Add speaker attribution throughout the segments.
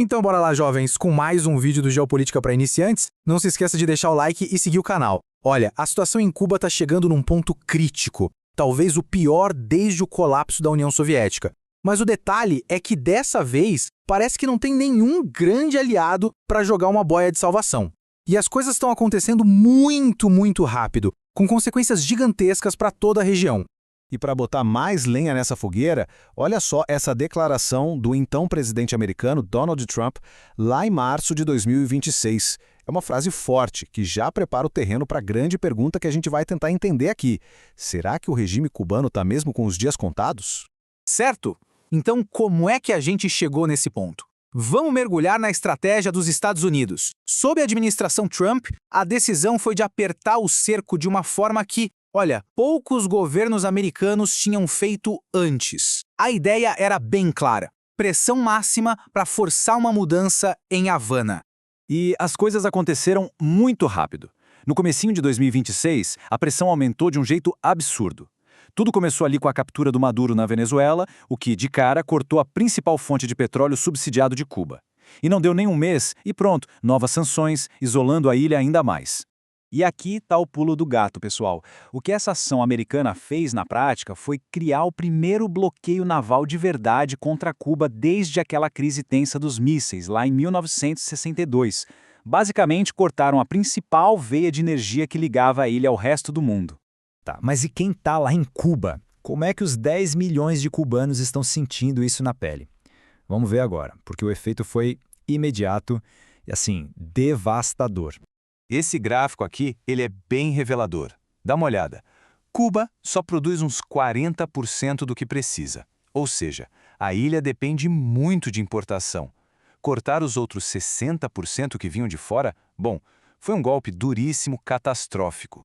Speaker 1: Então bora lá, jovens, com mais um vídeo do Geopolítica para Iniciantes. Não se esqueça de deixar o like e seguir o canal. Olha, a situação em Cuba está chegando num ponto crítico, talvez o pior desde o colapso da União Soviética. Mas o detalhe é que dessa vez parece que não tem nenhum grande aliado para jogar uma boia de salvação. E as coisas estão acontecendo muito rápido, com consequências gigantescas para toda a região.
Speaker 2: E para botar mais lenha nessa fogueira, olha só essa declaração do então presidente americano Donald Trump lá em março de 2026. É uma frase forte que já prepara o terreno para a grande pergunta que a gente vai tentar entender aqui. Será que o regime cubano está mesmo com os dias contados?
Speaker 1: Certo? Então como é que a gente chegou nesse ponto? Vamos mergulhar na estratégia dos Estados Unidos. Sob a administração Trump, a decisão foi de apertar o cerco de uma forma que, olha, poucos governos americanos tinham feito antes. A ideia era bem clara: pressão máxima para forçar uma mudança em Havana.
Speaker 3: E as coisas aconteceram muito rápido. No comecinho de 2026, a pressão aumentou de um jeito absurdo. Tudo começou ali com a captura do Maduro na Venezuela, o que, de cara, cortou a principal fonte de petróleo subsidiado de Cuba. E não deu nem um mês, e pronto, novas sanções, isolando a ilha ainda mais. E aqui está o pulo do gato, pessoal. O que essa ação americana fez na prática foi criar o primeiro bloqueio naval de verdade contra Cuba desde aquela crise tensa dos mísseis, lá em 1962. Basicamente, cortaram a principal veia de energia que ligava a ilha ao resto do mundo.
Speaker 4: Tá, mas e quem tá lá em Cuba? Como é que os 10 milhões de cubanos estão sentindo isso na pele? Vamos ver agora, porque o efeito foi imediato e, assim, devastador.
Speaker 3: Esse gráfico aqui, ele é bem revelador. Dá uma olhada. Cuba só produz uns 40% do que precisa. Ou seja, a ilha depende muito de importação. Cortar os outros 60% que vinham de fora, bom, foi um golpe duríssimo, catastrófico.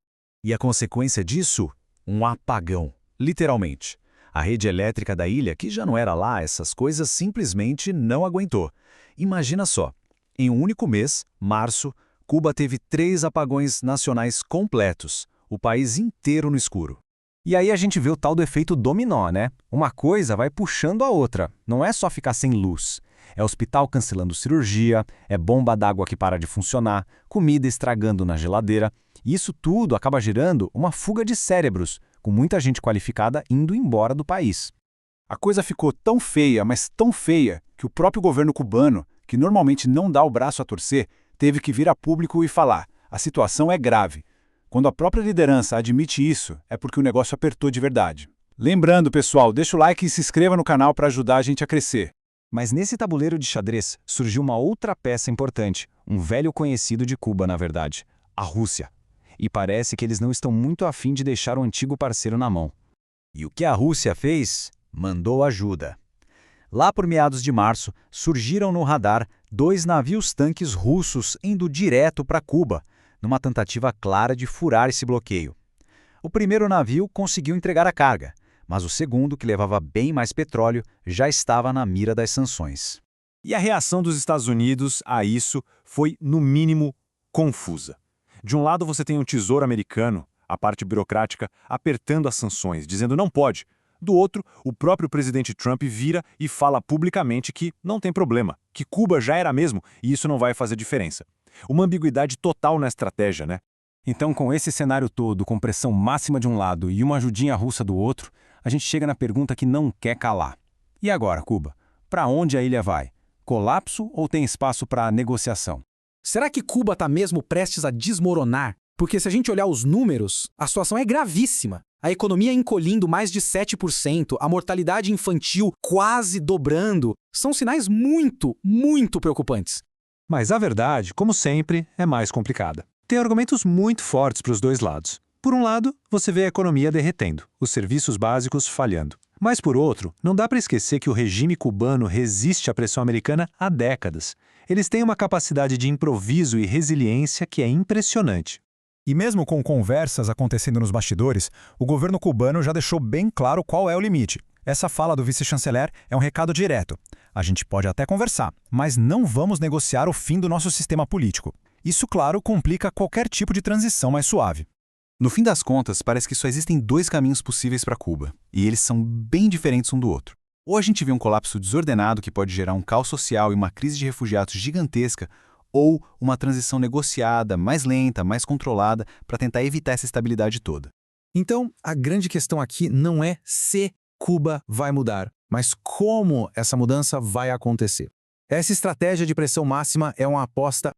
Speaker 2: E a consequência disso? Um apagão, literalmente. A rede elétrica da ilha, que já não era lá essas coisas, simplesmente não aguentou. Imagina só, em um único mês, março, Cuba teve 3 apagões nacionais completos, o país inteiro no escuro.
Speaker 5: E aí a gente vê o tal do efeito dominó, né? Uma coisa vai puxando a outra, não é só ficar sem luz. É hospital cancelando cirurgia, é bomba d'água que para de funcionar, comida estragando na geladeira. E isso tudo acaba gerando uma fuga de cérebros, com muita gente qualificada indo embora do país.
Speaker 2: A coisa ficou tão feia, mas tão feia, que o próprio governo cubano, que normalmente não dá o braço a torcer, teve que vir a público e falar: a situação é grave. Quando a própria liderança admite isso, é porque o negócio apertou de verdade. Lembrando, pessoal, deixa o like e se inscreva no canal para ajudar a gente a crescer.
Speaker 5: Mas nesse tabuleiro de xadrez surgiu uma outra peça importante, um velho conhecido de Cuba, na verdade, a Rússia. E parece que eles não estão muito afim de deixar o antigo parceiro na mão.
Speaker 4: E o que a Rússia fez? Mandou ajuda. Lá por meados de março, surgiram no radar 2 navios-tanques russos indo direto para Cuba, numa tentativa clara de furar esse bloqueio. O primeiro navio conseguiu entregar a carga, mas o segundo, que levava bem mais petróleo, já estava na mira das sanções.
Speaker 3: E a reação dos Estados Unidos a isso foi, no mínimo, confusa. De um lado você tem o Tesouro americano, a parte burocrática, apertando as sanções, dizendo não pode. Do outro, o próprio presidente Trump vira e fala publicamente que não tem problema, que Cuba já era mesmo e isso não vai fazer diferença. Uma ambiguidade total na estratégia, né?
Speaker 5: Então, com esse cenário todo, com pressão máxima de um lado e uma ajudinha russa do outro, a gente chega na pergunta que não quer calar. E agora, Cuba? Para onde a ilha vai? Colapso ou tem espaço para negociação?
Speaker 1: Será que Cuba está mesmo prestes a desmoronar? Porque se a gente olhar os números, a situação é gravíssima. A economia encolhendo mais de 7%, a mortalidade infantil quase dobrando, são sinais muito preocupantes.
Speaker 6: Mas a verdade, como sempre, é mais complicada. Tem argumentos muito fortes para os dois lados. Por um lado, você vê a economia derretendo, os serviços básicos falhando. Mas por outro, não dá para esquecer que o regime cubano resiste à pressão americana há décadas. Eles têm uma capacidade de improviso e resiliência que é impressionante.
Speaker 7: E mesmo com conversas acontecendo nos bastidores, o governo cubano já deixou bem claro qual é o limite. Essa fala do vice-chanceler é um recado direto. A gente pode até conversar, mas não vamos negociar o fim do nosso sistema político. Isso, claro, complica qualquer tipo de transição mais suave.
Speaker 8: No fim das contas, parece que só existem 2 caminhos possíveis para Cuba, e eles são bem diferentes um do outro.
Speaker 2: Ou a gente vê um colapso desordenado que pode gerar um caos social e uma crise de refugiados gigantesca, ou uma transição negociada, mais lenta, mais controlada, para tentar evitar essa estabilidade toda.
Speaker 1: Então, a grande questão aqui não é se Cuba vai mudar, mas como essa mudança vai acontecer. Essa estratégia de pressão máxima é uma aposta